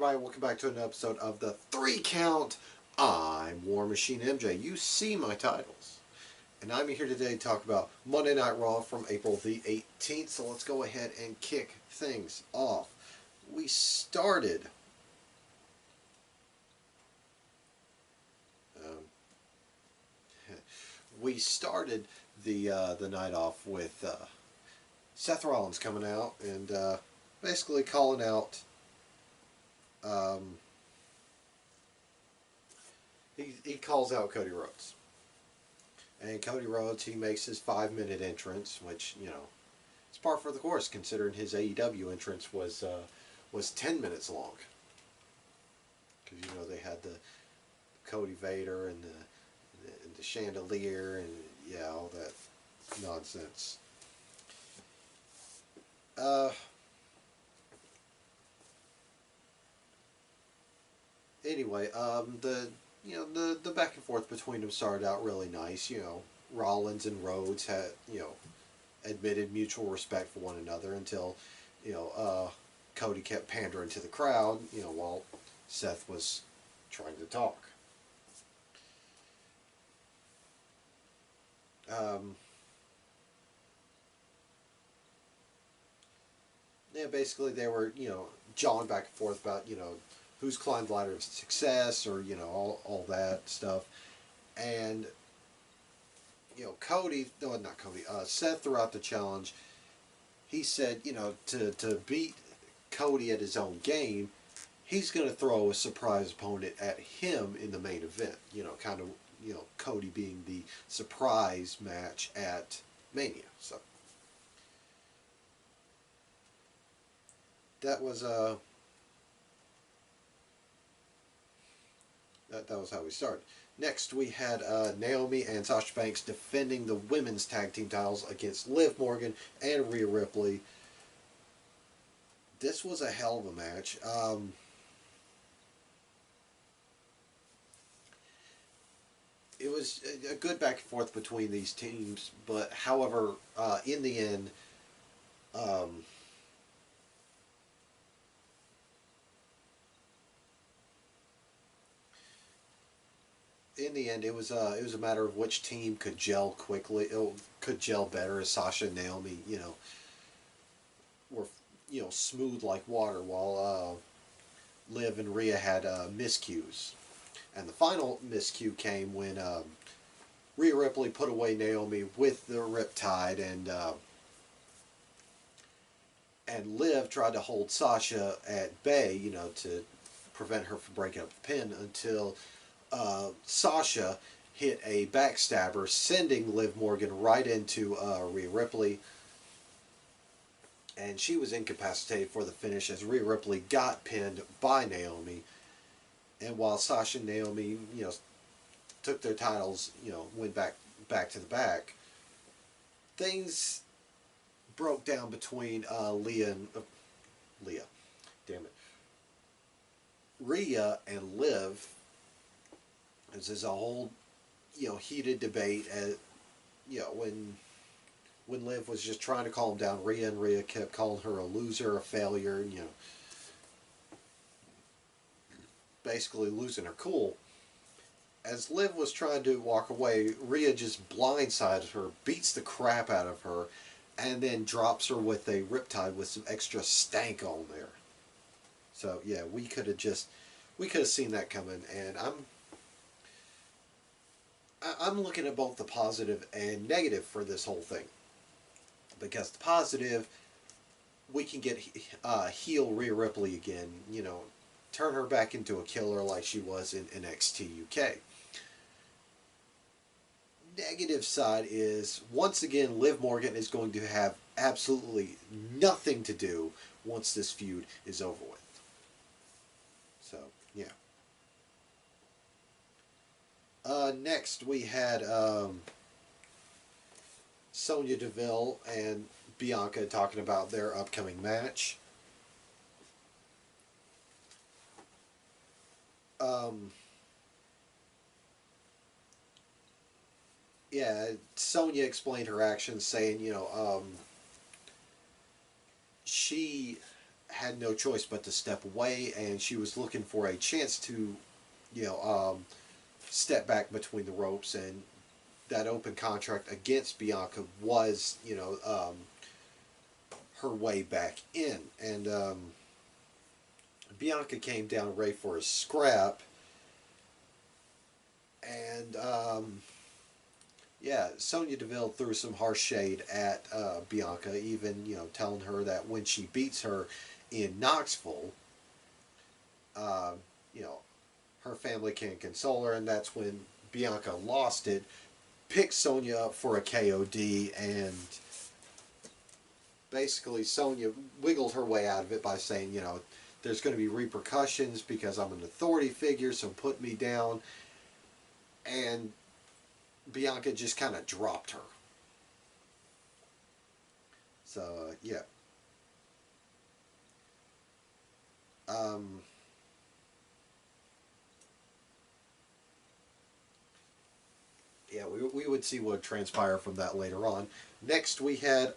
everybody, welcome back to an episode of the 3 Count. I'm War Machine MJ. You see my titles. And I'm here today to talk about Monday Night Raw from April the 18th. So let's go ahead and kick things off. We started um, the night off with Seth Rollins coming out and basically calling out. He calls out Cody Rhodes. And Cody Rhodes, he makes his 5-minute entrance, which, you know, it's par for the course considering his AEW entrance was 10 minutes long. Because, you know, they had the Cody Vader and the chandelier and, yeah, all that nonsense. Anyway, the back and forth between them started out really nice. You know, Rollins and Rhodes had, you know, admitted mutual respect for one another until, you know, Cody kept pandering to the crowd, you know, while Seth was trying to talk. Yeah, basically they were, you know, jawing back and forth about, you know, who's climbed the ladder of success or, you know, all that stuff. And, you know, Seth throughout the challenge, he said, you know, to beat Cody at his own game, he's going to throw a surprise opponent at him in the main event. You know, kind of, you know, Cody being the surprise match at Mania. So that was that was how we started. Next, we had Naomi and Sasha Banks defending the women's tag team titles against Liv Morgan and Rhea Ripley. This was a hell of a match. It was a good back and forth between these teams, but however, in the end, um, it was a matter of which team could gel quickly, could gel better. As Sasha and Naomi, you know, were, you know, smooth like water, while Liv and Rhea had miscues. And the final miscue came when Rhea Ripley put away Naomi with the Riptide, and Liv tried to hold Sasha at bay, you know, to prevent her from breaking up the pin until Sasha hit a backstabber, sending Liv Morgan right into Rhea Ripley, and she was incapacitated for the finish as Rhea Ripley got pinned by Naomi. And while Sasha and Naomi, you know, took their titles, you know, went back to the back, things broke down between Leah, damn it, Rhea and Liv. This is a whole, you know, heated debate. You know, when Liv was just trying to calm down Rhea, and Rhea kept calling her a loser, a failure, and, you know, basically losing her cool. As Liv was trying to walk away, Rhea just blindsides her, beats the crap out of her, and then drops her with a riptide with some extra stank on there. So yeah, we could have seen that coming, and I'm looking at both the positive and negative for this whole thing. Because the positive, we can get heel Rhea Ripley again, you know, turn her back into a killer like she was in NXT UK. Negative side is, once again, Liv Morgan is going to have absolutely nothing to do once this feud is over with. So, yeah. Next, we had Sonya Deville and Bianca talking about their upcoming match. Yeah, Sonya explained her actions, saying, you know, she had no choice but to step away, and she was looking for a chance to, you know, step back between the ropes, and that open contract against Bianca was, her way back in. And Bianca came down ready for a scrap, and yeah, Sonya Deville threw some harsh shade at Bianca, even telling her that when she beats her in Knoxville, uh, you know, her family can console her, and that's when Bianca lost it. Picked Sonya up for a KOD, and basically Sonya wiggled her way out of it by saying, there's going to be repercussions because I'm an authority figure, so put me down. And Bianca just kind of dropped her. So, yeah. Um, yeah, we would see what would transpire from that later on. Next we had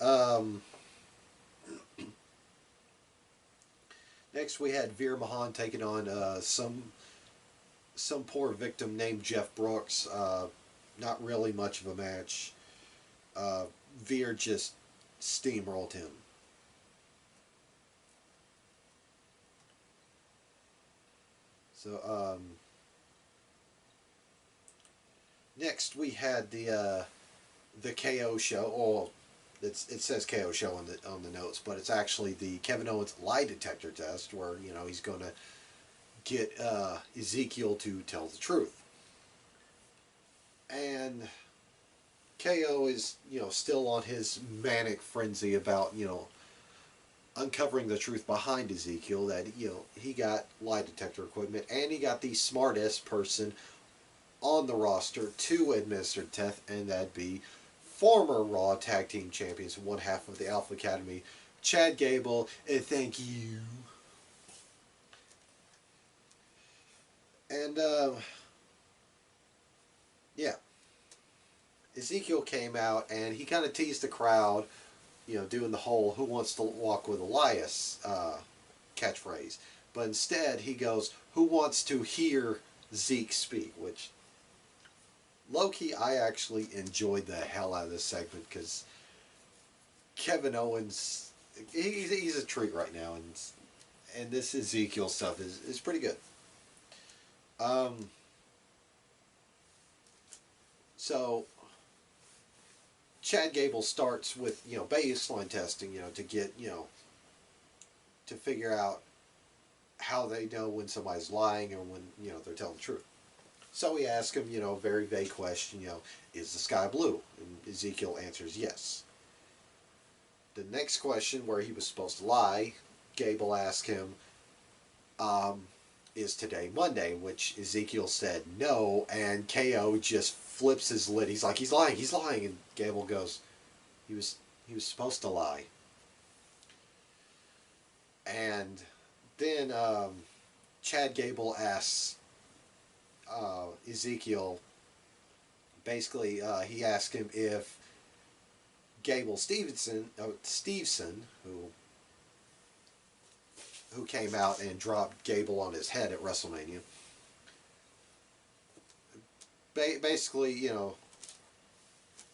Veer Mahan taking on some poor victim named Jeff Brooks. Not really much of a match. Veer just steamrolled him. So next we had the KO show. Oh, it says KO show on the notes, but it's actually the Kevin Owens lie detector test, where he's going to get Ezekiel to tell the truth. And KO is still on his manic frenzy about uncovering the truth behind Ezekiel, that he got lie detector equipment, and he got the smartest person on the roster to administer death, and that'd be former Raw Tag Team Champions, one half of the Alpha Academy, Chad Gable, and thank you. And yeah, Ezekiel came out and he kind of teased the crowd, doing the whole "Who wants to walk with Elias" catchphrase, but instead he goes, "Who wants to hear Zeke speak?" Which, low key, I actually enjoyed the hell out of this segment, because Kevin Owens, he's a treat right now, and this Ezekiel stuff is pretty good. Um, so Chad Gable starts with baseline testing, to get to figure out how they know when somebody's lying or when they're telling the truth. So we ask him, a very vague question, is the sky blue? And Ezekiel answers yes. The next question, where he was supposed to lie, Gable asked him, um, is today Monday? Which Ezekiel said no, and KO just flips his lid. He's like, he's lying, and Gable goes, he was supposed to lie. And then Chad Gable asks Ezekiel, basically, he asked him if Gable Steveson, who came out and dropped Gable on his head at WrestleMania, basically,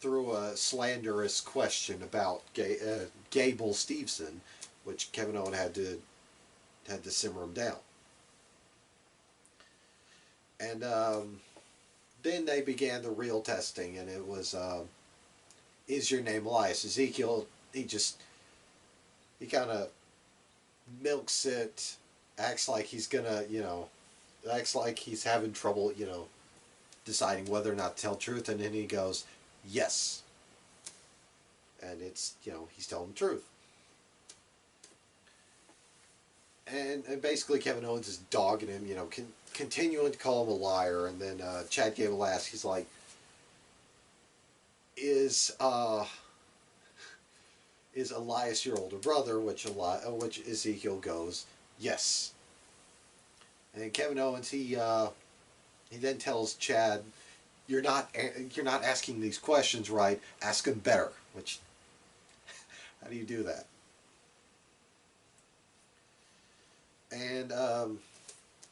threw a slanderous question about Gable Steveson, which Kevin Owens had to simmer him down. And then they began the real testing, and it was, is your name Elias? Ezekiel, he kind of milks it, acts like he's gonna, acts like he's having trouble, deciding whether or not to tell the truth, and then he goes, yes. And it's, he's telling the truth. And basically Kevin Owens is dogging him, continuing to call him a liar, and then Chad Gable asks, he's like, is Elias your older brother? Which Ezekiel goes, yes. And Kevin Owens, he then tells Chad, you're not asking these questions right. Ask them better. Which, how do you do that? And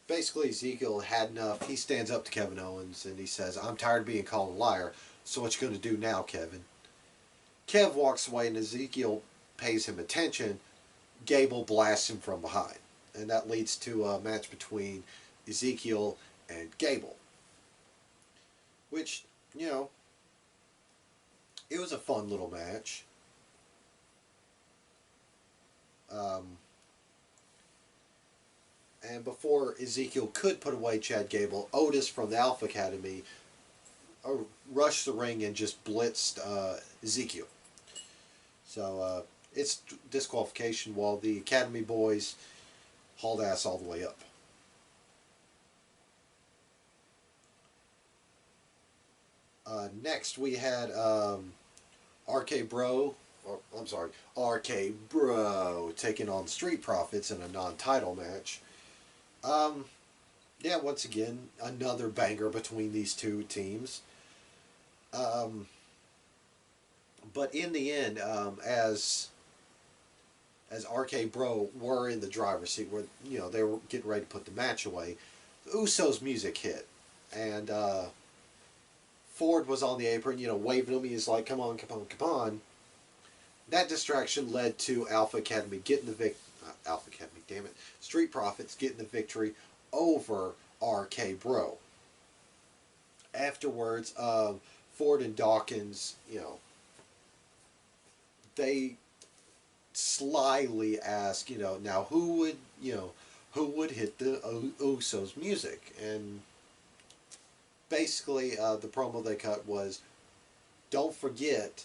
basically, Ezekiel had enough. He stands up to Kevin Owens and he says, "I'm tired of being called a liar. So what you going to do now, Kevin?" Kev walks away and Ezekiel pays him attention. Gable blasts him from behind. And that leads to a match between Ezekiel and Gable. Which, you know, it was a fun little match. Um, and before Ezekiel could put away Chad Gable, Otis from the Alpha Academy rushed the ring and just blitzed Ezekiel. So it's disqualification while the Academy boys hauled ass all the way up. Next we had RK Bro, or, I'm sorry, RK Bro taking on Street Profits in a non-title match. Um, yeah, once again, another banger between these two teams. Um, but in the end, as RK Bro were in the driver's seat, where they were getting ready to put the match away, Usos music hit, and Ford was on the apron, waving him. He's like, "Come on, come on, come on." That distraction led to Alpha Academy getting the Alpha Academy, damn it, Street Profits getting the victory over RK Bro. Afterwards, Ford and Dawkins, they slyly ask, now who would hit the Usos music? And basically, the promo they cut was, don't forget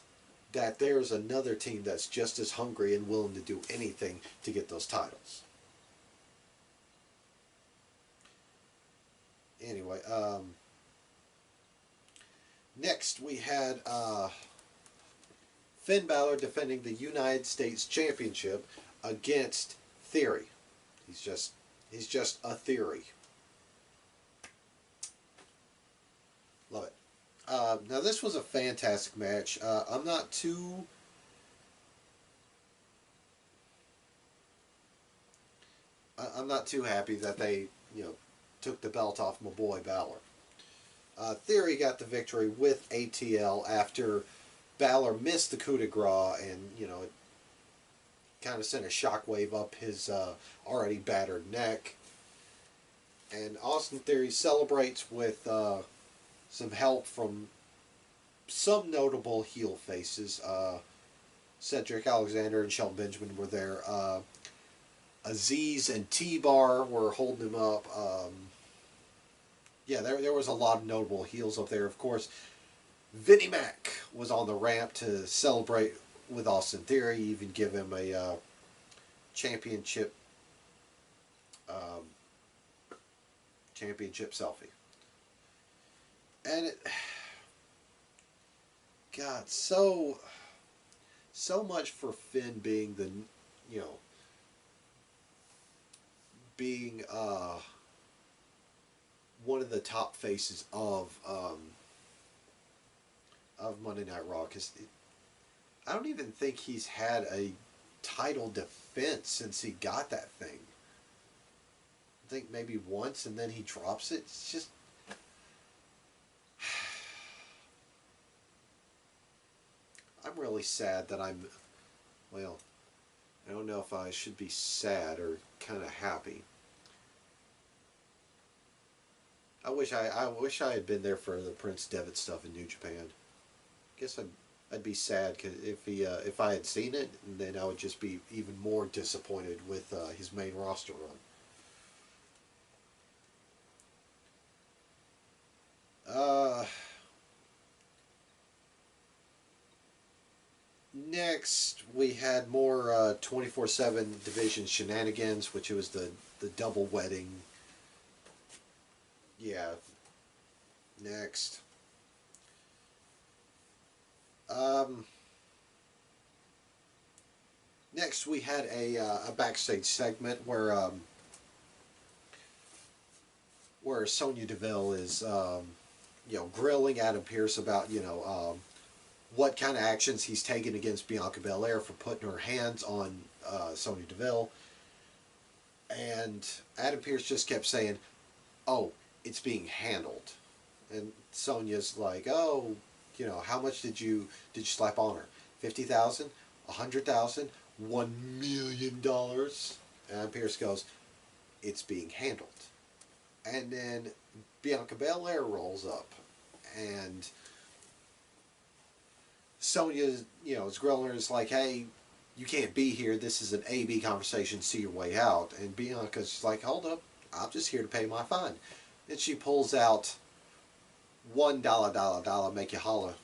that there's another team that's just as hungry and willing to do anything to get those titles. Anyway, next we had Finn Balor defending the United States Championship against Theory. He's just a theory. Love it. Now this was a fantastic match. I'm not too happy that they took the belt off my boy Balor. Theory got the victory with ATL after Balor missed the coup de grace, and it kind of sent a shockwave up his already battered neck. And Austin Theory celebrates with some help from some notable heel faces. Cedric Alexander and Shelton Benjamin were there. Aziz and T-Bar were holding him up. Yeah, there was a lot of notable heels up there. Of course, Vinnie Mac was on the ramp to celebrate with Austin Theory, even give him a championship um, championship selfie. And God, so much for Finn being the you know being one of the top faces of Monday Night Raw, because I don't even think he's had a title defense since he got that thing. I think maybe once, and then he drops it. It's just I'm really sad that well, I don't know if I should be sad or kind of happy. I wish I had been there for the Prince Devitt stuff in New Japan. Guess I'd be sad cause if I had seen it, then I would just be even more disappointed with his main roster run. Next, we had more 24/7 division shenanigans, which was the double wedding. Yeah. Next. Um, Next, we had a backstage segment where Sonya Deville is grilling Adam Pearce about what kind of actions he's taken against Bianca Belair for putting her hands on Sonya Deville. And Adam Pearce just kept saying, "Oh, it's being handled." And Sonya's like, "Oh, how much did you slap on her? 50,000, 100,000, $1 million?" And Pierce goes, "It's being handled." And then Bianca Belair rolls up, and Sonya's, is grilling her. Is like, "Hey, you can't be here. This is an A/B conversation. See your way out." And Bianca's like, "Hold up, I'm just here to pay my fine." And she pulls out $1, make you holler.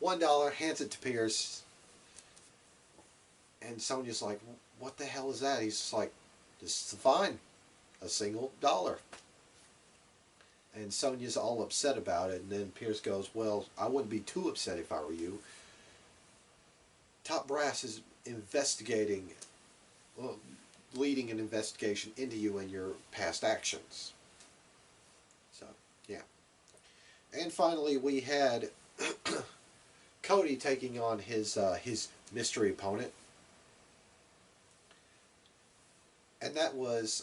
$1, hands it to Pierce, and Sonya's like, "What the hell is that?" He's just like, "This is a fine, a single dollar." And Sonya's all upset about it, and then Pierce goes, "Well, I wouldn't be too upset if I were you. Top Brass is investigating, well, leading an investigation into you and your past actions." So, yeah. And finally, we had Cody taking on his mystery opponent, and that was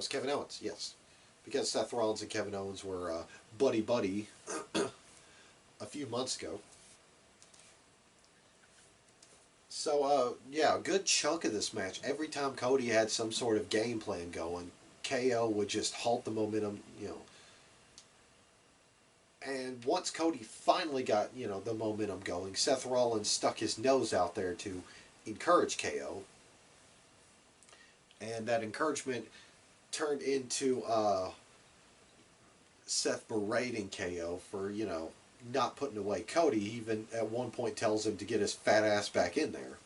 Kevin Owens. Yes, because Seth Rollins and Kevin Owens were buddy buddy a few months ago. So yeah, a good chunk of this match. Every time Cody had some sort of game plan going, KO would just halt the momentum. And once Cody finally got the momentum going, Seth Rollins stuck his nose out there to encourage KO, and that encouragement turned into Seth berating KO for not putting away Cody. He even at one point tells him to get his fat ass back in there,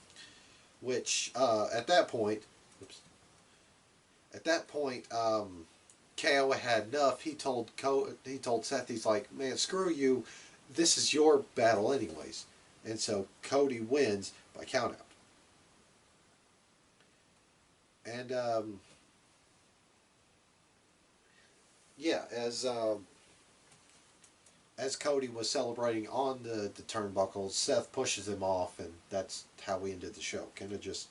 which at that point, KO had enough. He told Seth, he's like, "Man, screw you. This is your battle anyways." And so Cody wins by countout. And yeah, as Cody was celebrating on the turnbuckles, Seth pushes him off, and that's how we ended the show. Kind of just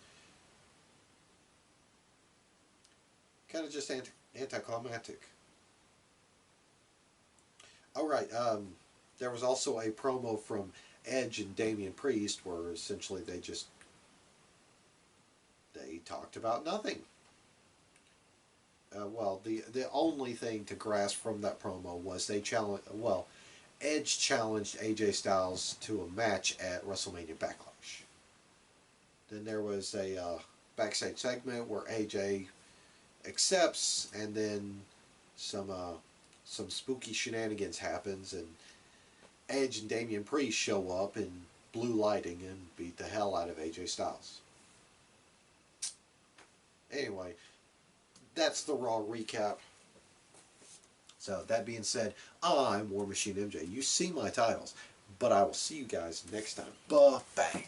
anticlimactic. All right. There was also a promo from Edge and Damian Priest where essentially they talked about nothing. Well, the only thing to grasp from that promo was they challenged. Well, Edge challenged AJ Styles to a match at WrestleMania Backlash. Then there was a backstage segment where AJ accepts, and then some spooky shenanigans happens, and Edge and Damian Priest show up in blue lighting and beat the hell out of AJ Styles. Anyway, that's the Raw recap. So that being said, I'm War Machine MJ. You see my titles, but I will see you guys next time. Bye bang.